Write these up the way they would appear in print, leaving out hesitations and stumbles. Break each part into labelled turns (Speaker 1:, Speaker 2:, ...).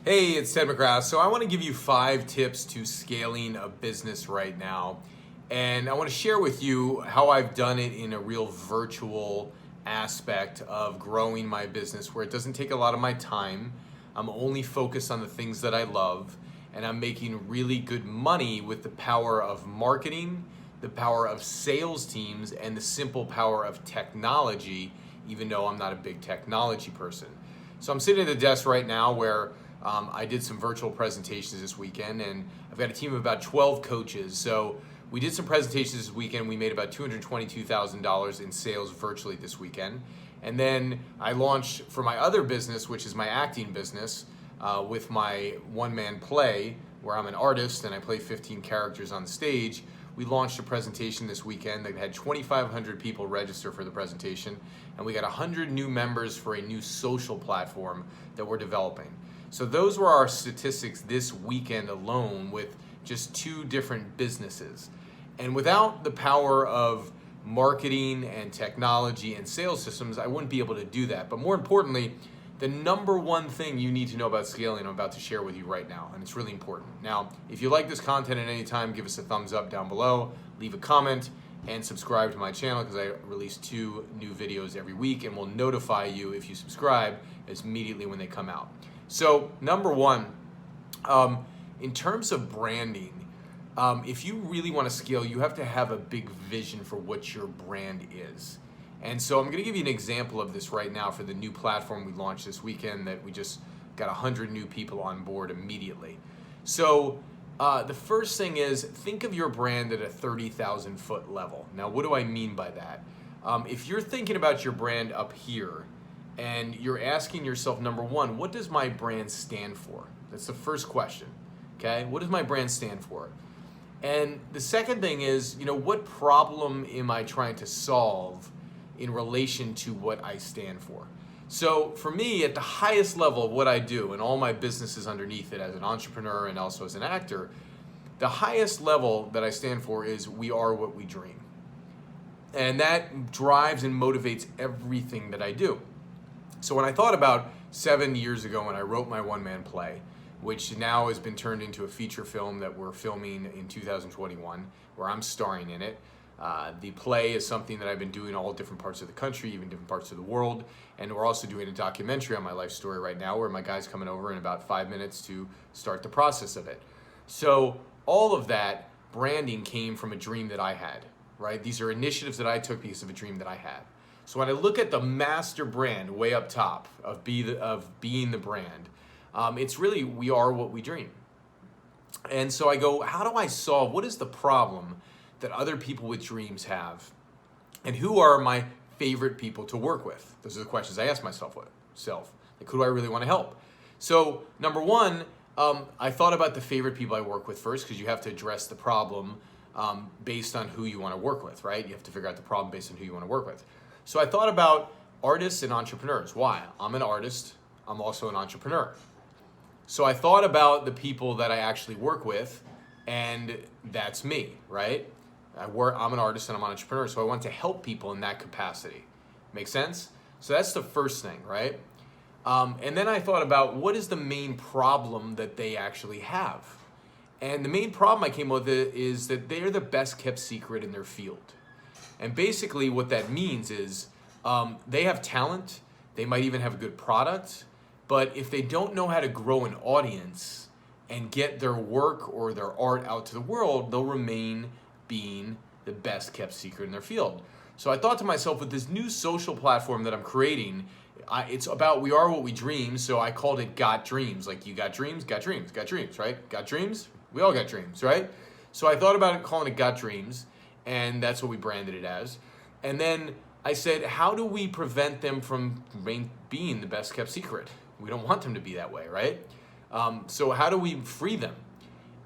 Speaker 1: Hey, it's Ted McGrath. So I want to give you 5 tips to scaling a business right now. And I want to share with you how I've done it in a real virtual aspect of growing my business where it doesn't take a lot of my time. I'm only focused on the things that I love, and I'm making really good money with the power of marketing, the power of sales teams, and the simple power of technology, even though I'm not a big technology person. So I'm sitting at a desk right now where I did some virtual presentations this weekend, and I've got a team of about 12 coaches. So we did some presentations this weekend. We made about $222,000 in sales virtually this weekend. And then I launched for my other business, which is my acting business, with my one-man play, where I'm an artist and I play 15 characters on the stage. We launched a presentation this weekend that had 2,500 people register for the presentation, and we got 100 new members for a new social platform that we're developing. So those were our statistics this weekend alone with just 2 different businesses. And without the power of marketing and technology and sales systems, I wouldn't be able to do that. But more importantly, the number one thing you need to know about scaling, I'm about to share with you right now, and it's really important. Now, if you like this content at any time, give us a thumbs up down below, leave a comment, and subscribe to my channel because I release 2 new videos every week and will notify you if you subscribe immediately when they come out. So, number one, in terms of branding, if you really want to scale, you have to have a big vision for what your brand is. And so I'm going to give you an example of this right now for the new platform we launched this weekend that we just got 100 new people on board immediately. So the first thing is, think of your brand at a 30,000 foot level. Now, what do I mean by that? If you're thinking about your brand up here and you're asking yourself, number one, what does my brand stand for? That's the first question, okay? What does my brand stand for? And the second thing is, what problem am I trying to solve in relation to what I stand for? So for me, at the highest level of what I do, and all my businesses underneath it as an entrepreneur and also as an actor, the highest level that I stand for is we are what we dream. And that drives and motivates everything that I do. So when I thought about 7 years ago when I wrote my one-man play, which now has been turned into a feature film that we're filming in 2021, where I'm starring in it. The play is something that I've been doing all different parts of the country, even different parts of the world. And we're also doing a documentary on my life story right now where my guy's coming over in about 5 minutes to start the process of it. So all of that branding came from a dream that I had, right? These are initiatives that I took because of a dream that I had. So when I look at the master brand way up top of being the brand, it's really we are what we dream. And so I go, how do I solve, what is the problem that other people with dreams have? And who are my favorite people to work with? Those are the questions I ask myself. Like, who do I really want to help? So number one, I thought about the favorite people I work with first, because you have to address the problem based on who you want to work with, right? You have to figure out the problem based on who you want to work with. So I thought about artists and entrepreneurs. Why? I'm an artist. I'm also an entrepreneur. So I thought about the people that I actually work with, and that's me, right? I'm an artist and I'm an entrepreneur, so I want to help people in that capacity. Make sense? So that's the first thing, right? And then I thought about what is the main problem that they actually have. And the main problem I came up with is that they're the best kept secret in their field. And basically what that means is they have talent, they might even have a good product, but if they don't know how to grow an audience and get their work or their art out to the world, they'll remain being the best kept secret in their field. So I thought to myself, with this new social platform that I'm creating, it's about we are what we dream, so I called it Got Dreams. Like, you got dreams, got dreams, got dreams, right? Got dreams? We all got dreams, right? So I thought about it, calling it Got Dreams, and that's what we branded it as. And then I said, how do we prevent them from being the best kept secret? We don't want them to be that way, right? So how do we free them?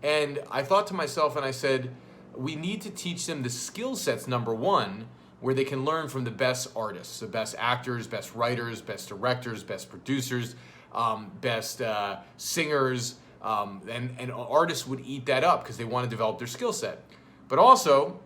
Speaker 1: And I thought to myself, and I said, we need to teach them the skill sets, number one, where they can learn from the best artists, the best actors, best writers, best directors, best producers, best singers, and artists would eat that up because they want to develop their skill set. But also,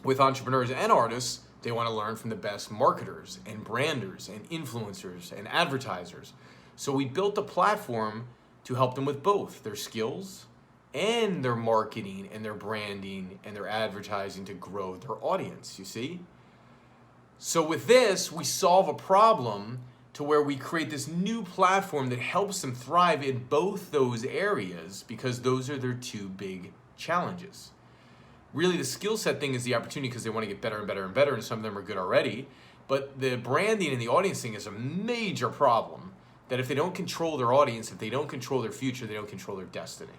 Speaker 1: with entrepreneurs and artists, they want to learn from the best marketers and branders and influencers and advertisers. So we built a platform to help them with both their skills and their marketing and their branding and their advertising to grow their audience, you see? So with this, we solve a problem to where we create this new platform that helps them thrive in both those areas because those are their two big challenges. Really, the skill set thing is the opportunity because they want to get better and better and better, and some of them are good already. But the branding and the audience thing is a major problem that if they don't control their audience, if they don't control their future, they don't control their destiny.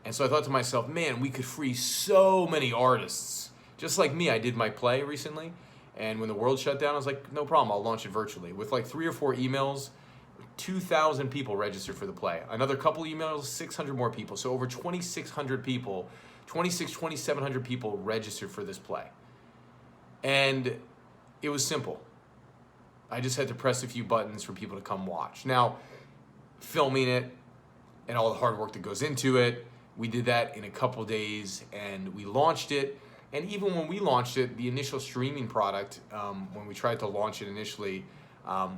Speaker 1: And so I thought to myself, man, we could free so many artists. Just like me, I did my play recently, and when the world shut down, I was like, no problem, I'll launch it virtually. With like 3 or 4 emails, 2,000 people registered for the play. Another couple emails, 600 more people. So over 2,600 people, 2,700 people registered for this play. And it was simple. I just had to press a few buttons for people to come watch. Now, filming it and all the hard work that goes into it, we did that in a couple days and we launched it. And even when we launched it, the initial streaming product, when we tried to launch it initially,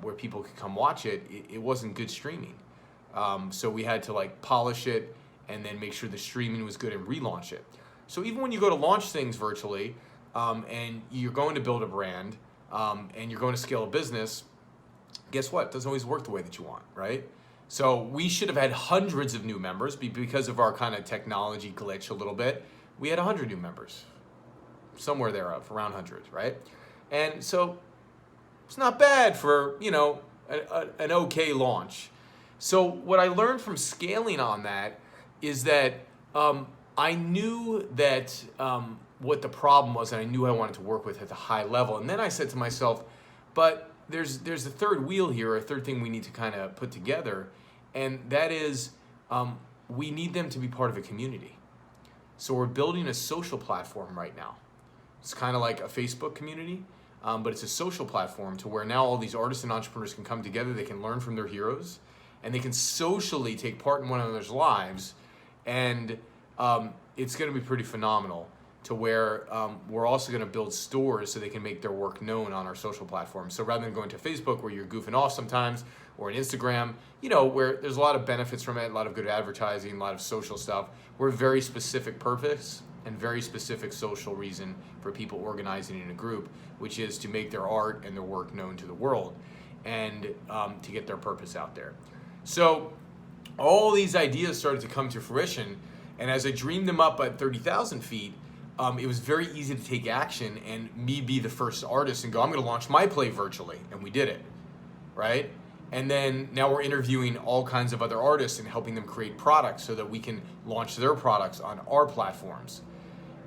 Speaker 1: where people could come watch it, it wasn't good streaming. So we had to like polish it and then make sure the streaming was good and relaunch it. So even when you go to launch things virtually, and you're going to build a brand, and you're going to scale a business, guess what? It doesn't always work the way that you want, right? So we should have had hundreds of new members because of our kind of technology glitch a little bit. We had 100 new members, somewhere thereof, around 100, right? And so it's not bad for, an okay launch. So what I learned from scaling on that is that I knew that what the problem was, and I knew I wanted to work with at the high level. And then I said to myself, but there's a third wheel here, a third thing we need to kind of put together, and that is we need them to be part of a community. So we're building a social platform right now. It's kind of like a Facebook community, but it's a social platform to where now all these artists and entrepreneurs can come together, they can learn from their heroes, and they can socially take part in one another's lives, and it's going to be pretty phenomenal to where we're also going to build stores so they can make their work known on our social platforms. So rather than going to Facebook where you're goofing off sometimes, or an Instagram, where there's a lot of benefits from it, a lot of good advertising, a lot of social stuff, we're a very specific purpose and very specific social reason for people organizing in a group, which is to make their art and their work known to the world and to get their purpose out there. So all these ideas started to come to fruition, and as I dreamed them up at 30,000 feet, it was very easy to take action and me be the first artist and go, I'm going to launch my play virtually. And we did it, right? And then now we're interviewing all kinds of other artists and helping them create products so that we can launch their products on our platforms.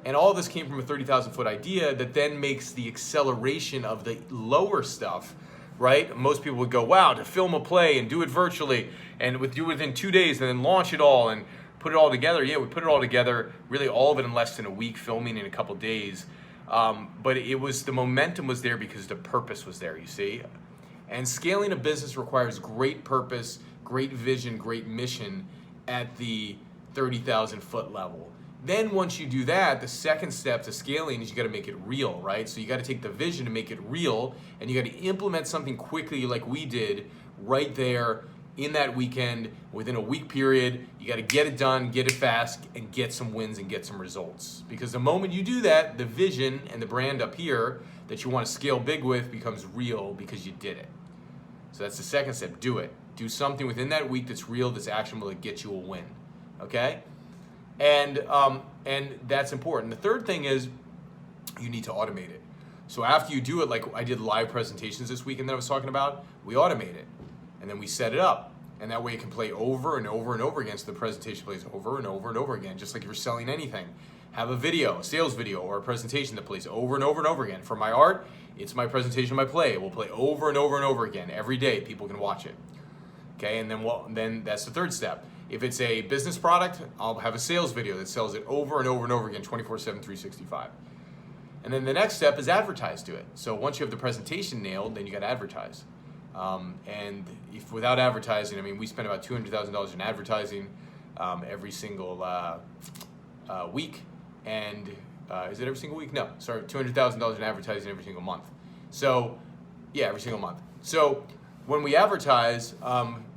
Speaker 1: And all of this came from a 30,000 foot idea that then makes the acceleration of the lower stuff, right? Most people would go, wow, to film a play and do it virtually and do it within 2 days and then launch it all and put it all together. Yeah, we put it all together, really all of it in less than a week, filming in a couple days. But the momentum was there because the purpose was there, you see? And scaling a business requires great purpose, great vision, great mission at the 30,000 foot level. Then once you do that, the second step to scaling is you got to make it real, right? So you got to take the vision to make it real, and you got to implement something quickly like we did right there in that weekend, within a week period. You got to get it done, get it fast, and get some wins and get some results. Because the moment you do that, the vision and the brand up here that you want to scale big with becomes real because you did it. So that's the second step. Do it. Do something within that week that's real, that's actionable, that gets you a win. Okay? And that's important. The third thing is you need to automate it. So after you do it, like I did live presentations this weekend that I was talking about, we automate it. And then we set it up. And that way it can play over and over and over again. So the presentation plays over and over and over again, just like if you're selling anything. Have a video, a sales video, or a presentation that plays over and over and over again. For my art, it's my presentation, my play. It will play over and over and over again. Every day, people can watch it. Okay, and then that's the third step. If it's a business product, I'll have a sales video that sells it over and over and over again, 24/7, 365. And then the next step is advertise to it. So once you have the presentation nailed, then you got to advertise. And if without advertising, I mean, we spend about $200,000 in advertising every single week. And is it every single week? No, sorry, $200,000 in advertising every single month. So, yeah, every single month. So when we advertise,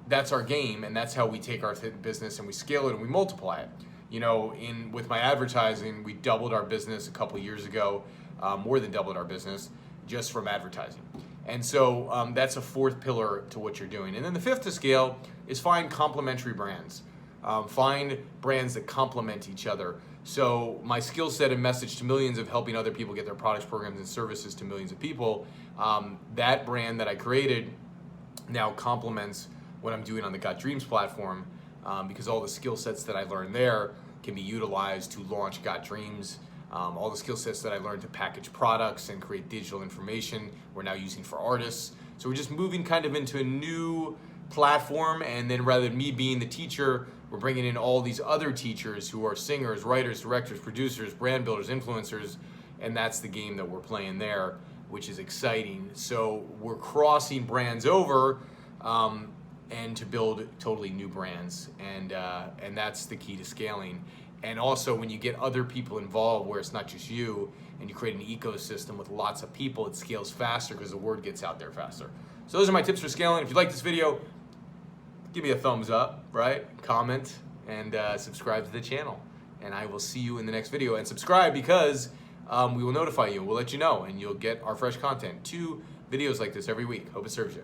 Speaker 1: that's our game, and that's how we take our business and we scale it and we multiply it. You know, with my advertising, we doubled our business a couple years ago, more than doubled our business just from advertising. And so that's a fourth pillar to what you're doing. And then the fifth to scale is find complementary brands. Find brands that complement each other. So my skill set and message to millions of helping other people get their products, programs, and services to millions of people, that brand that I created now complements what I'm doing on the Got Dreams platform, because all the skill sets that I learned there can be utilized to launch Got Dreams. All the skill sets that I learned to package products and create digital information, we're now using for artists. So we're just moving kind of into a new platform, and then rather than me being the teacher, we're bringing in all these other teachers who are singers, writers, directors, producers, brand builders, influencers, and that's the game that we're playing there, which is exciting. So we're crossing brands over, and to build totally new brands, and that's the key to scaling. And also, when you get other people involved, where it's not just you, and you create an ecosystem with lots of people, it scales faster because the word gets out there faster. So those are my tips for scaling. If you like this video, give me a thumbs up, right? Comment, and subscribe to the channel. And I will see you in the next video. And subscribe, because we will notify you. We'll let you know, and you'll get our fresh content. 2 videos like this every week. Hope it serves you.